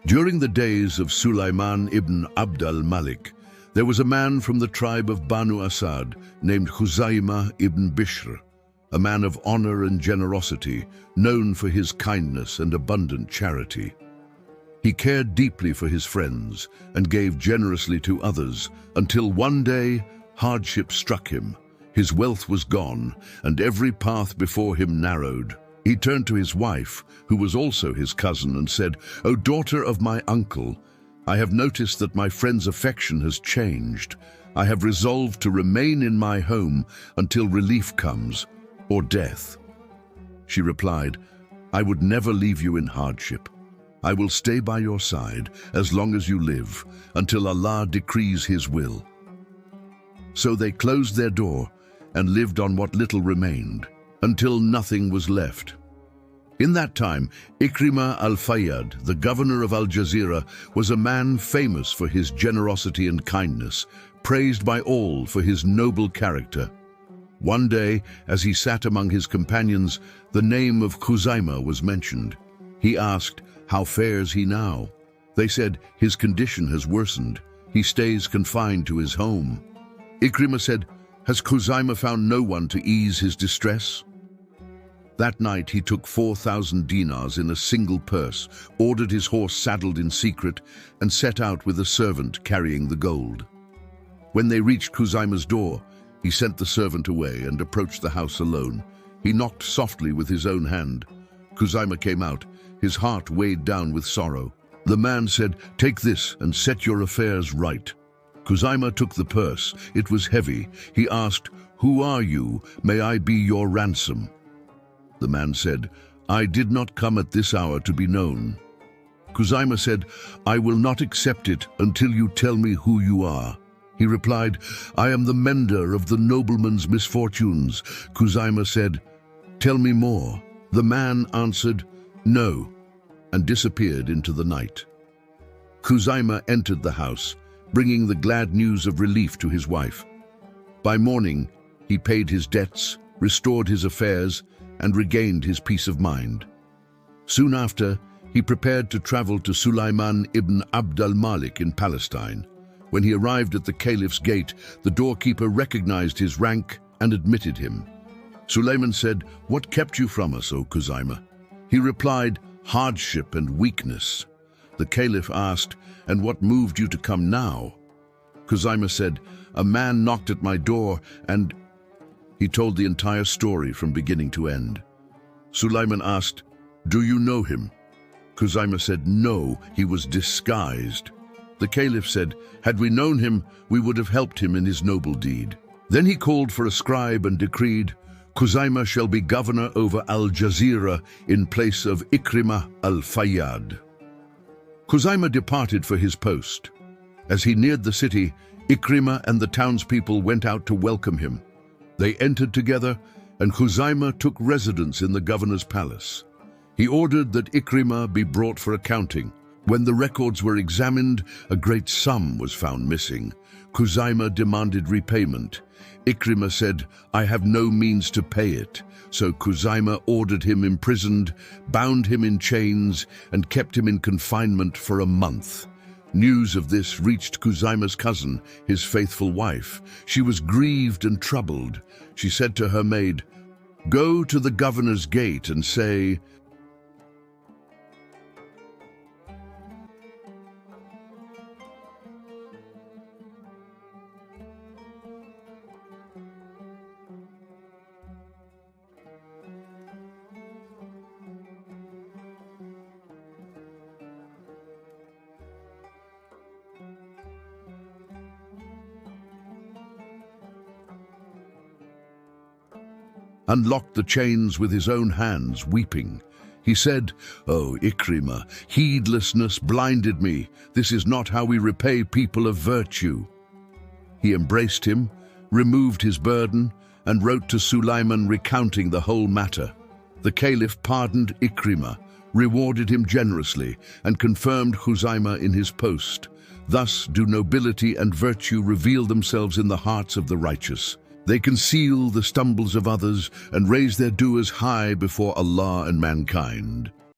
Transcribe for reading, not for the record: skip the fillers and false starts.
During the days of Sulaiman ibn Abd al-Malik, there was a man from the tribe of Banu Asad named Khuzaimah ibn Bishr, a man of honor and generosity, known for his kindness and abundant charity. He cared deeply for his friends and gave generously to others until one day hardship struck him. His wealth was gone and every path before him narrowed. He turned to his wife, who was also his cousin, and said, "O daughter of my uncle, I have noticed that my friend's affection has changed. I have resolved to remain in my home until relief comes, or death." She replied, "I would never leave you in hardship. I will stay by your side as long as you live, until Allah decrees His will." So they closed their door and lived on what little remained, until nothing was left. In that time, Ikrimah al-Fayyad, the governor of Al-Jazira, was a man famous for his generosity and kindness, praised by all for his noble character. One day, as he sat among his companions, the name of Khuzaimah was mentioned. He asked, "How fares he now?" They said, "His condition has worsened. He stays confined to his home." Ikrimah said, "Has Khuzaimah found no one to ease his distress?" That night he took 4,000 dinars in a single purse, ordered his horse saddled in secret, and set out with a servant carrying the gold. When they reached Khuzaimah's door, he sent the servant away and approached the house alone. He knocked softly with his own hand. Khuzaimah came out, his heart weighed down with sorrow. The man said, "Take this and set your affairs right." Khuzaimah took the purse. It was heavy. He asked, "Who are you? May I be your ransom?" The man said, "I did not come at this hour to be known." Khuzaimah said, "I will not accept it until you tell me who you are." He replied, "I am the Mender of the Noblemen's misfortunes." Khuzaimah said, "Tell me more." The man answered, "No," and disappeared into the night. Khuzaimah entered the house, bringing the glad news of relief to his wife. By morning, he paid his debts, restored his affairs, and regained his peace of mind. Soon after, he prepared to travel to Sulaiman ibn Abd al-Malik in Palestine. When he arrived at the caliph's gate, the doorkeeper recognized his rank and admitted him. Sulaiman said, "What kept you from us, O Khuzaimah?" He replied, "Hardship and weakness." The caliph asked, "And what moved you to come now?" Khuzaimah said, "A man knocked at my door and..." He told the entire story from beginning to end. Sulaiman asked, "Do you know him?" Khuzaimah said, "No, he was disguised." The caliph said, "Had we known him, we would have helped him in his noble deed." Then he called for a scribe and decreed, "Khuzaimah shall be governor over Al-Jazira in place of Ikrimah al-Fayyad." Khuzaimah departed for his post. As he neared the city, Ikrimah and the townspeople went out to welcome him. They entered together, and Khuzaimah took residence in the governor's palace. He ordered that Ikrimah be brought for accounting. When the records were examined, a great sum was found missing. Khuzaimah demanded repayment. Ikrimah said, "I have no means to pay it." So Khuzaimah ordered him imprisoned, bound him in chains, and kept him in confinement for a month. News of this reached Khuzaimah's cousin, his faithful wife. She was grieved and troubled. She said to her maid, "Go to the governor's gate and say..." Unlocked the chains with his own hands, weeping. He said, "O Ikrimah, heedlessness blinded me. This is not how we repay people of virtue." He embraced him, removed his burden, and wrote to Sulaiman recounting the whole matter. The caliph pardoned Ikrimah, rewarded him generously, and confirmed Khuzaimah in his post. Thus do nobility and virtue reveal themselves in the hearts of the righteous. They conceal the stumbles of others and raise their doers high before Allah and mankind.